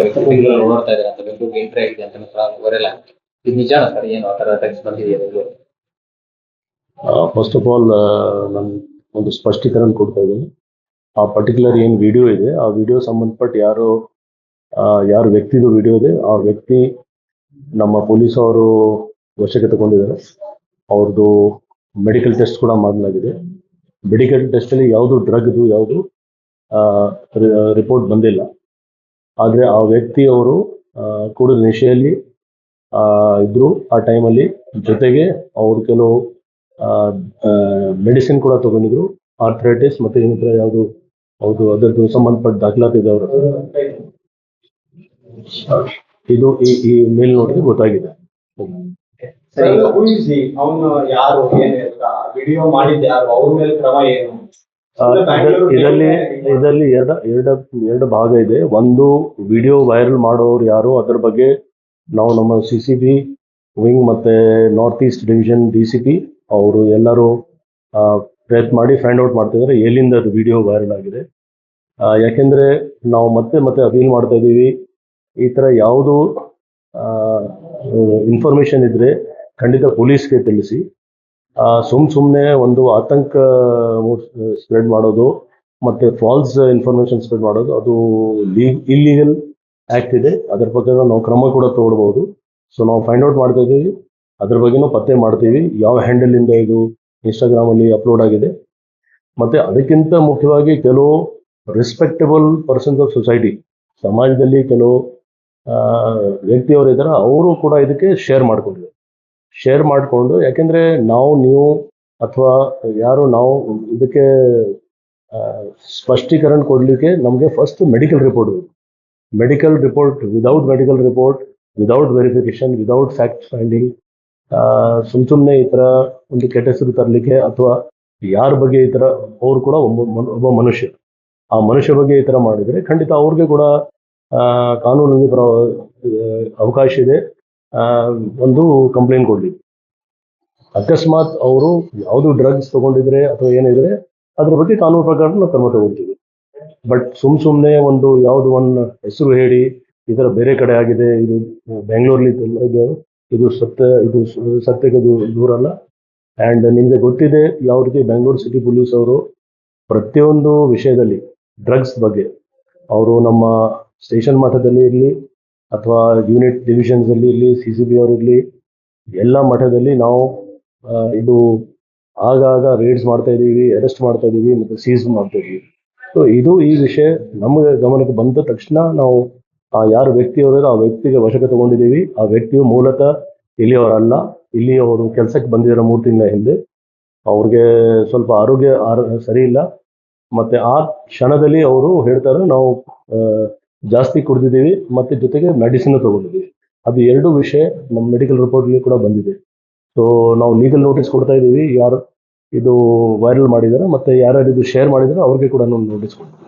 ವ್ಯಕ್ತಿಗಳು ಓಡಾಡ್ತಾ ಇದ್ದಾರೆ ಅಂತ ಬೆಂಗಳೂರಿಗೆ ಎಂಟ್ರಿ ಆಗಿದೆ ಅಂತ ವೈರಲ್ ಆಗುತ್ತೆ. ಇದು ನಿಜಾನ ಸರ್? ಏನು ಆ ಥರ ಟೆಕ್ಸ್ಟ್ ಬಂದಿದೆಯಾ ಬೆಂಗಳೂರು? ಫಸ್ಟ್ ಆಫ್ ಆಲ್ ನಾನು ಒಂದು ಸ್ಪಷ್ಟೀಕರಣ ಕೊಡ್ತಾ ಇದ್ದೀನಿ. ಆ ಪರ್ಟಿಕ್ಯುಲರ್ ಏನು ವಿಡಿಯೋ ಇದೆ, ಆ ವಿಡಿಯೋ ಸಂಬಂಧಪಟ್ಟ ಯಾರು ವ್ಯಕ್ತಿದು ವಿಡಿಯೋ ಇದೆ, ಆ ವ್ಯಕ್ತಿ ನಮ್ಮ ಪೊಲೀಸ್ ಅವರು ವಶಕ್ಕೆ ತಗೊಂಡಿದ್ದಾರೆ. ಅವ್ರದ್ದು ಮೆಡಿಕಲ್ ಟೆಸ್ಟ್ ಕೂಡ ಮಾಡಲಾಗಿದೆ. ಮೆಡಿಕಲ್ ಟೆಸ್ಟಲ್ಲಿ ಯಾವುದು ಡ್ರಗ್ದು ಯಾವುದು ರಿಪೋರ್ಟ್ ಬಂದಿಲ್ಲ. ಆದರೆ ಆ ವ್ಯಕ್ತಿ ಅವರು ಕೂಡ ನಿಶೆಯಲ್ಲಿ ಇದ್ರು ಆ ಟೈಮಲ್ಲಿ. ಜೊತೆಗೆ ಅವರು ಕೆಲವು ಮೆಡಿಸಿನ್ ಕೂಡ ತಗೊಂಡಿದ್ರು, ಆರ್ಥರೈಟಿಸ್ ಮತ್ತೆ ಇನ್ನಿತರ ಯಾವುದು ಹೌದು ಅದರದ್ದು ಸಂಬಂಧಪಟ್ಟ ದಾಖಲಾತಿ ಇದೆ ಅವರ. ಇದು ಈ ಮೇಲ್ ನೋಡಿದ್ರೆ ಗೊತ್ತಾಗಿದೆ. ಇದರಲ್ಲಿ ಎರಡು ಭಾಗ ಇದೆ. ಒಂದು ವಿಡಿಯೋ ವೈರಲ್ ಮಾಡೋರು ಯಾರು, ಅದರ ಬಗ್ಗೆ ನಾವು ನಮ್ಮ CCB ವಿಂಗ್ ಮತ್ತೆ ನಾರ್ತ್ ಈಸ್ಟ್ ಡಿವಿಷನ್ DCP ಅವರು ಎಲ್ಲರೂ ಪ್ರಯತ್ನ ಮಾಡಿ ಫೈಂಡ್ ಔಟ್ ಮಾಡ್ತಿದ್ದಾರೆ ಎಲ್ಲಿಂದ ಅದು ವಿಡಿಯೋ ವೈರಲ್ ಆಗಿದೆ. ಯಾಕೆಂದ್ರೆ ನಾವು ಮತ್ತೆ ಅಪೀಲ್ ಮಾಡ್ತಾ ಇದ್ದೀವಿ, ಈ ಥರ ಯಾವುದು ಇನ್ಫಾರ್ಮೇಶನ್ ಇದ್ರೆ ಖಂಡಿತ ಪೊಲೀಸ್ಗೆ ತಿಳಿಸಿ. ಸುಮ್ಮನೆ ಒಂದು ಆತಂಕ ಸ್ಪ್ರೆಡ್ ಮಾಡೋದು ಮತ್ತೆ ಫಾಲ್ಸ್ ಇನ್ಫಾರ್ಮೇಶನ್ ಸ್ಪ್ರೆಡ್ ಮಾಡೋದು ಅದು ಇಲ್ಲೀಗಲ್ ಆ್ಯಕ್ಟ್ ಇದೆ. ಅದರ ಬಗ್ಗೆ ನಾವು ಕ್ರಮ ಕೂಡ ತಗೊಳ್ಬಹುದು. ಸೊ ನಾವು ಫೈಂಡ್ ಔಟ್ ಮಾಡ್ತಾ ಇದ್ದೀವಿ, ಅದ್ರ ಬಗ್ಗೆನೂ ಪತ್ತೆ ಮಾಡ್ತೀವಿ ಯಾವ ಹ್ಯಾಂಡಲಿಂದ ಇದು ಇನ್ಸ್ಟಾಗ್ರಾಮಲ್ಲಿ ಅಪ್ಲೋಡ್ ಆಗಿದೆ. ಮತ್ತೆ ಅದಕ್ಕಿಂತ ಮುಖ್ಯವಾಗಿ ಕೆಲವು ರೆಸ್ಪೆಕ್ಟಬಲ್ ಪರ್ಸನ್ಸ್ ಆಫ್ ಸೊಸೈಟಿ, ಸಮಾಜದಲ್ಲಿ ಕೆಲವು ವ್ಯಕ್ತಿಯವರು ಇದ್ದಾರೆ, ಅವರು ಕೂಡ ಇದಕ್ಕೆ ಶೇರ್ ಮಾಡಿಕೊಂಡು ಯಾಕೆಂದರೆ ನೀವು ಅಥವಾ ಯಾರು ನಾವು ಇದಕ್ಕೆ ಸ್ಪಷ್ಟೀಕರಣ ಕೊಡಲಿಕ್ಕೆ ನಮಗೆ ಫಸ್ಟ್ ಮೆಡಿಕಲ್ ರಿಪೋರ್ಟ್ ಬೇಕು. Without medical report, without verification, without fact finding ಸುಮ್ಮನೆ ಈ ಥರ ಒಂದು ಕೆಟ್ಟ ಹೆಸರು ತರಲಿಕ್ಕೆ ಅಥವಾ ಯಾರ ಬಗ್ಗೆ ಈ ಥರ, ಅವರು ಕೂಡ ಒಬ್ಬ ಮನುಷ್ಯ, ಆ ಮನುಷ್ಯ ಬಗ್ಗೆ ಈ ಥರ ಮಾಡಿದರೆ ಖಂಡಿತ ಅವ್ರಿಗೆ ಕೂಡ ಕಾನೂನಿಗೆ ಅವಕಾಶ ಇದೆ ಒಂದು ಕಂಪ್ಲೇಂಟ್ ಕೊಡಲಿಕ್ಕೆ. ಅಕಸ್ಮಾತ್ ಅವರು ಯಾವುದು ಡ್ರಗ್ಸ್ ತಗೊಂಡಿದ್ರೆ ಅಥವಾ ಏನಿದ್ರೆ ಅದ್ರ ಬಗ್ಗೆ ಕಾನೂನು ಪ್ರಕಾರ ನಾವು ಕ್ರಮ ತಗೊಳ್ತೀವಿ. ಬಟ್ ಸುಮ್ಮನೆ ಒಂದು ಹೆಸರು ಹೇಳಿ ಈ ಥರ ಬೇರೆ ಕಡೆ ಆಗಿದೆ, ಇದು ಬೆಂಗಳೂರಲ್ಲಿ ಇದು ಸತ್ಯಕ್ಕೆ ದೂರ ಅಲ್ಲ. ಆ್ಯಂಡ್ ನಿಮಗೆ ಗೊತ್ತಿದೆ ಯಾವ ರೀತಿ ಬೆಂಗಳೂರು ಸಿಟಿ ಪೊಲೀಸ್ ಅವರು ಪ್ರತಿಯೊಂದು ವಿಷಯದಲ್ಲಿ ಡ್ರಗ್ಸ್ ಬಗ್ಗೆ ಅವರು ನಮ್ಮ ಸ್ಟೇಷನ್ ಮಟ್ಟದಲ್ಲಿ ಇರಲಿ ಅಥವಾ ಯೂನಿಟ್ ಡಿವಿಷನ್ಸಲ್ಲಿ ಇರಲಿ, CCB ಅವರಿರಲಿ, ಎಲ್ಲ ಮಟ್ಟದಲ್ಲಿ ನಾವು ಇದು ಆಗಾಗ ರೇಡ್ಸ್ ಮಾಡ್ತಾ ಇದ್ದೀವಿ, ಅರೆಸ್ಟ್ ಮಾಡ್ತಾ ಇದ್ದೀವಿ ಮತ್ತು ಸೀಸ್ ಮಾಡ್ತಾ ಇದ್ದೀವಿ. ಸೊ ಈ ವಿಷಯ ನಮಗೆ ಗಮನಕ್ಕೆ ಬಂದ ತಕ್ಷಣ ನಾವು ಯಾರು ವ್ಯಕ್ತಿಯವರ ಆ ವ್ಯಕ್ತಿಗೆ ವಶಕ್ಕೆ ತಗೊಂಡಿದ್ದೀವಿ. ಆ ವ್ಯಕ್ತಿಯು ಮೂಲತಃ ಇಲ್ಲಿಯವರಲ್ಲ, ಇಲ್ಲಿ ಅವರು ಕೆಲಸಕ್ಕೆ ಬಂದಿರೋ 3 ತಿಂಗಳ ಹಿಂದೆ ಅವ್ರಿಗೆ ಸ್ವಲ್ಪ ಆರೋಗ್ಯ ಸರಿ ಇಲ್ಲ. ಮತ್ತೆ ಆ ಕ್ಷಣದಲ್ಲಿ ಅವರು ಹೇಳ್ತಾರೆ ನಾವು ಜಾಸ್ತಿ ಕುಡಿದಿದ್ದೀವಿ ಮತ್ತೆ ಜೊತೆಗೆ ಮೆಡಿಸಿನ್ ತಗೊಂಡಿದ್ದೀವಿ. ಅದು 2 ವಿಷಯ ನಮ್ಮ ಮೆಡಿಕಲ್ ರಿಪೋರ್ಟ್ಲಿ ಕೂಡ ಬಂದಿದೆ. ಸೊ ನಾವು ಲೀಗಲ್ ನೋಟಿಸ್ ಕೊಡ್ತಾ ಇದ್ದೀವಿ, ಯಾರು ಇದು ವೈರಲ್ ಮಾಡಿದ್ದಾರೆ ಮತ್ತೆ ಯಾರ್ಯಾರು ಇದು ಶೇರ್ ಮಾಡಿದ್ದಾರೆ ಅವ್ರಿಗೆ ಕೂಡ ನಾವು ನೋಟಿಸ್ ಕೊಡ್ತೀವಿ.